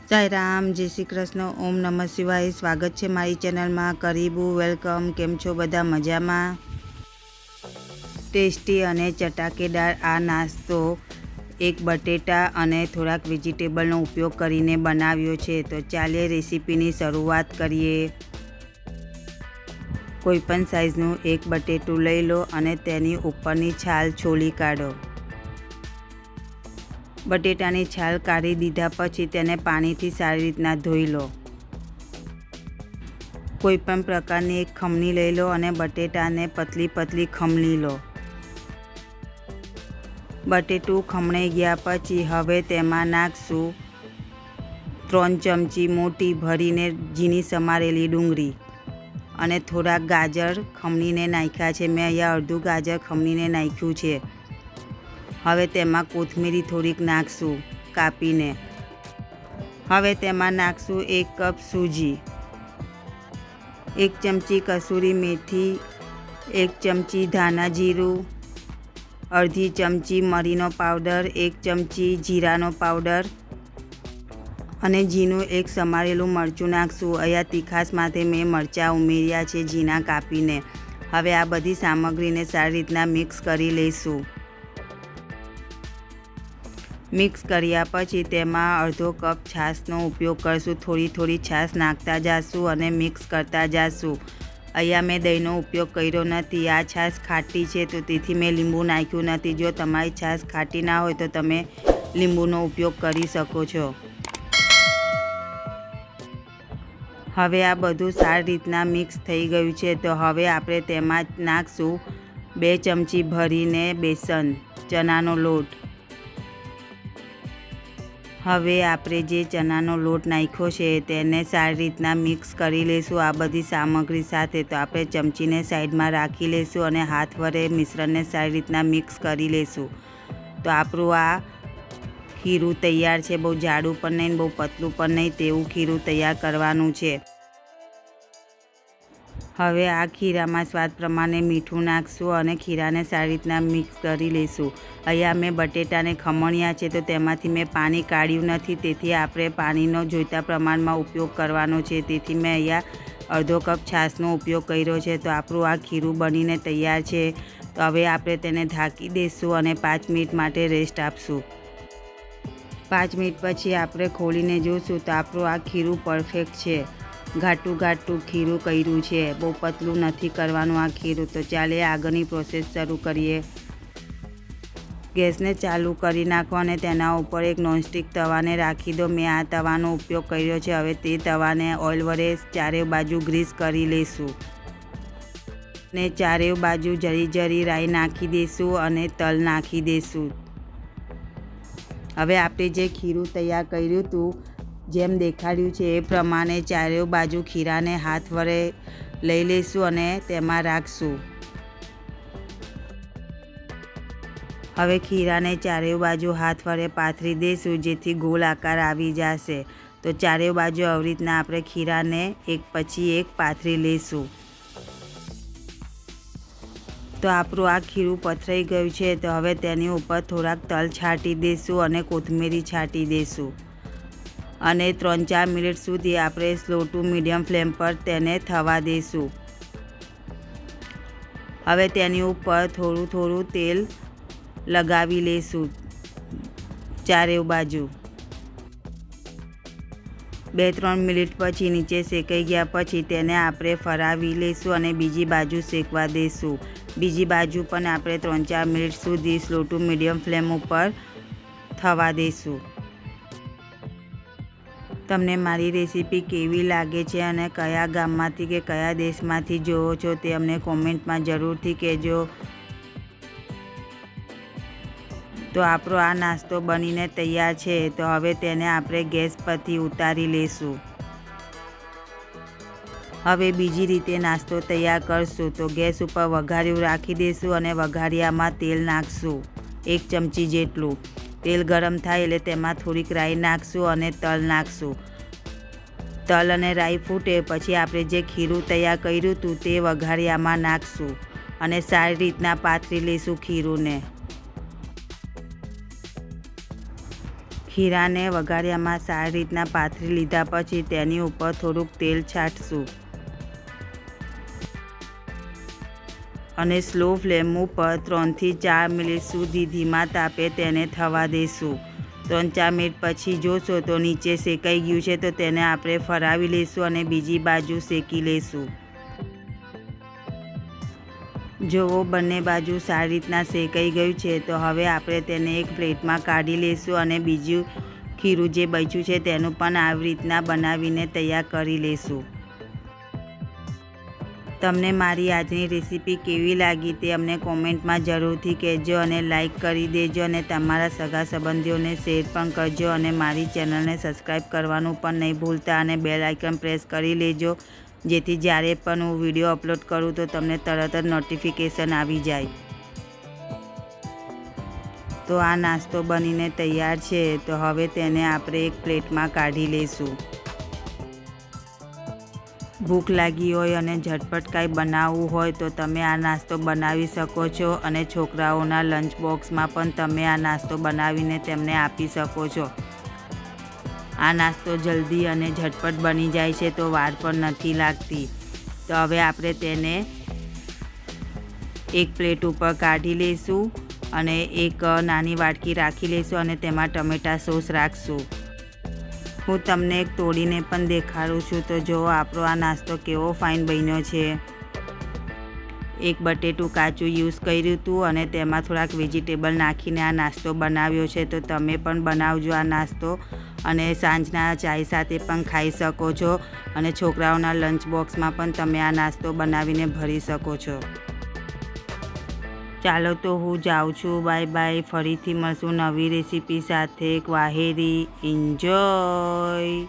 જય રામ, જય શ્રી કૃષ્ણ, ઓમ નમઃ શિવાય। સ્વાગત છે મારી ચેનલમાં। કરીબુ વેલકમ। કેમ છો બધા? મજામાં? ટેસ્ટી અને ચટાકેદાર આ નાસ્તો એક બટેટા અને થોડાક વેજીટેબલનો ઉપયોગ કરીને બનાવ્યો છે। તો ચાલીએ રેસીપીની શરૂઆત કરીએ। કોઈપણ સાઇઝનું એક બટેટું લઈ લો અને તેની ઉપરની છાલ છોલી કાઢો। બટેટાની છાલ કાઢી દીધા પછી તેને પાણીથી સારી રીતના ધોઈ લો। કોઈપણ પ્રકારની એક ખમણી લઈ લો અને બટેટાને પતલી પતલી ખમણી લો। બટેટું ખમણાઈ ગયા પછી હવે તેમાં નાખશું 3 ચમચી મોટી ભરીને ઝીણી સમારેલી ડુંગળી અને થોડાક ગાજર ખમણીને નાખ્યા છે। મેં અહીંયા અડધું ગાજર ખમણીને નાખ્યું છે। હવે તેમાં કોથમીરી થોડીક નાખશું કાપીને। હવે તેમાં નાખશું 1 કપ સૂજી, 1 ચમચી કસૂરી મેથી, 1 ચમચી ધાણા જીરું, અડધી ચમચી મરીનો પાવડર, 1 ચમચી જીરાનો પાવડર અને ઝીણું એક સમારેલું મરચું નાખશું। અહીંયા તીખાશ માટે મેં મરચાં ઉમેર્યા છે ઝીણા કાપીને। હવે આ બધી સામગ્રીને સારી રીતના મિક્સ કરી લઈશું। મિક્સ કર્યા પછી તેમાં અડધો કપ છાશનો ઉપયોગ કરશું। થોડી થોડી છાશ નાખતા જાશું અને મિક્સ કરતા જાશું। અહીંયા મેં દહીંનો ઉપયોગ કર્યો નથી। આ છાશ ખાટી છે તો તેથી મેં લીંબુ નાખ્યું નથી। જો તમારી છાશ ખાટી ના હોય તો તમે લીંબુનો ઉપયોગ કરી શકો છો। હવે આ બધું સારી રીતના મિક્સ થઈ ગયું છે તો હવે આપણે તેમાં નાખશું 2 ચમચી ભરીને બેસન ચણાનો લોટ। હવે આપણે જે ચણાનો લોટ નાખ્યો છે તેને સારી રીતના મિક્સ કરી લઈશું આ બધી સામગ્રી સાથે। તો આપણે ચમચીને સાઈડમાં રાખી લઈશું અને હાથ વડે મિશ્રણને સારી રીતના મિક્સ કરી લઈશું। તો આપણું આ ખીરું તૈયાર છે। બહુ જાડું પણ નહીં, બહુ પતલું પણ નહીં, તેવું ખીરું તૈયાર કરવાનું છે। હવે આ ખીરામાં સ્વાદ પ્રમાણે મીઠું નાખશું અને ખીરાને સારી રીતના મિક્સ કરી લઈશું। અહીંયા મેં બટેટાને ખમણ્યા છે તો તેમાંથી મેં પાણી કાઢ્યું નથી, તેથી આપણે પાણીનો જોઈતા પ્રમાણમાં ઉપયોગ કરવાનો છે। તેથી મેં અહીંયા અડધો કપ છાશનો ઉપયોગ કર્યો છે। તો આપણું આ ખીરું બનીને તૈયાર છે। તો હવે આપણે તેને ઢાંકી દઈશું અને 5 મિનિટ માટે રેસ્ટ આપશું। 5 મિનિટ પછી આપણે ખોલીને જોઈશું તો આપણું આ ખીરું પરફેક્ટ છે। ઘાટું ઘાટું ખીરું કર્યું છે, બહુ પતલું નથી કરવાનું આ ખીરું। તો ચાલે આગળની પ્રોસેસ શરૂ કરીએ। ગેસને ચાલુ કરી નાખો અને તેના ઉપર એક નોનસ્ટિક તવાને રાખી દો। મેં આ તવાનો ઉપયોગ કર્યો છે। હવે તે તવાને ઓઇલ વડે ચારે બાજુ ગ્રીસ કરી લઈશું ને ચારે બાજુ જરી જરી રાઈ નાખી દઈશું અને તલ નાખી દઈશું। હવે આપણે જે ખીરું તૈયાર કર્યું હતું જેમ દેખાડ્યું છે એ પ્રમાણે ચારે બાજુ ખીરાને હાથ વડે લઈ લઈશું અને તેમાં રાખશું। હવે ખીરાને ચારે બાજુ હાથ વડે પાથરી દઈશું જેથી ગોળ આકાર આવી જશે। તો ચારે બાજુ આવી રીતના આપણે ખીરાને એક પછી એક પાથરી લઈશું। તો આપણું આ ખીરું પથરાઈ ગયું છે તો હવે તેની ઉપર થોડાક તલ છાંટી દઈશું અને કોથમીરી છાંટી દઈશું અને 3-4 મિનિટ સુધી આપણે સ્લો ટુ મીડિયમ ફ્લેમ પર તેને થવા દઈશું। હવે તેની ઉપર થોડું થોડું તેલ લગાવી લઈશું ચારે બાજુ। 2-3 મિનિટ પછી નીચે શેકાઈ ગયા પછી તેને આપણે ફરાવી લઈશું અને બીજી બાજુ શેકવા દઈશું। બીજી બાજુ પણ આપણે 3-4 મિનિટ સુધી સ્લો ટુ મીડિયમ ફ્લેમ ઉપર થવા દઈશું। તમને મારી રેસીપી કેવી લાગે છે અને કયા ગામમાંથી કે કયા દેશમાંથી જોવો છો તે અમને કોમેન્ટમાં જરૂરથી કહેજો। તો આપણો આ નાસ્તો બનીને તૈયાર છે। તો હવે તેને આપણે ગેસ પરથી ઉતારી લઈશું। હવે બીજી રીતે નાસ્તો તૈયાર કરશું। તો ગેસ ઉપર વઘારિયું રાખી દઈશું અને વઘારિયામાં તેલ નાખશું 1 ચમચી જેટલું। તેલ ગરમ થાય એટલે તેમાં થોડીક રાઈ નાખશું અને તલ નાખશું। તલ અને રાઈ ફૂટે પછી આપણે જે ખીરું તૈયાર કર્યું હતું તે વઘારિયામાં નાખશું અને સારી રીતના પાથરી લઈશું ખીરુંને। ખીરાને વઘાર્યામાં સારી રીતના પાથરી લીધા પછી તેની ઉપર થોડુંક તેલ છાંટશું અને સ્લો ફ્લેમ ઉપર 3 થી 4 મિનિટ સુધી ધીમા તાપે તેને થવા દઈશું। 3-4 મિનિટ પછી જોશો તો નીચે શેકાઈ ગયું છે, તો તેને આપણે ફરાવી લઈશું અને બીજી બાજુ શેકી લઈશું। જો બંને બાજુ સારી રીતના શેકાઈ ગયું છે તો હવે આપણે તેને એક પ્લેટમાં કાઢી લઈશું અને બીજું ખીરું જે બચ્યું છે તેનું પણ આવી રીતના બનાવીને તૈયાર કરી લઈશું। તમને મારી આજની રેસીપી કેવી લાગી તે અમને કોમેન્ટમાં જરૂરથી કહેજો અને લાઈક કરી દેજો અને તમારા સગા સંબંધીઓને શેર પણ કરજો અને મારી ચેનલને સબસ્ક્રાઈબ કરવાનું પણ નહીં ભૂલતા અને બેલ આઇકન પ્રેસ કરી લેજો, જેથી જ્યારે પણ હું વિડીયો અપલોડ કરું તો તમને તરત જ નોટિફિકેશન આવી જાય। તો આ નાસ્તો બનીને તૈયાર છે, તો હવે તેને આપણે એક પ્લેટમાં કાઢી લઈશું। ભૂખ લાગી હોય અને ઝટપટ કાંઈ બનાવવું હોય તો તમે આ નાસ્તો બનાવી શકો છો અને છોકરાઓના લંચ બોક્સમાં પણ તમે આ નાસ્તો બનાવીને તેમને આપી શકો છો। આ નાસ્તો જલ્દી અને ઝટપટ બની જાય છે, તો વાર પણ નથી લાગતી। તો હવે આપણે તેને એક પ્લેટ ઉપર કાઢી લઈશું અને એક નાની વાટકી રાખી લઈશું અને તેમાં ટમેટા સોસ રાખશું। હું તમને એક તોડીને પણ દેખાડું છું, તો જો આપણો આ નાસ્તો કેવો ફાઇન બન્યો છે। એક બટેટું કાચું યુઝ કર્યું હતું અને તેમાં થોડાક વેજીટેબલ નાખીને આ નાસ્તો બનાવ્યો છે, તો તમે પણ બનાવજો આ નાસ્તો અને સાંજના ચાય સાથે પણ ખાઈ શકો છો અને છોકરાઓના લંચ બોક્સમાં પણ તમે આ નાસ્તો બનાવીને ભરી શકો છો। ચાલો તો હું જાઉં છું, બાય બાય। ફરીથી મળશું નવી રેસીપી સાથે। ક્વાહેરી, એન્જોય।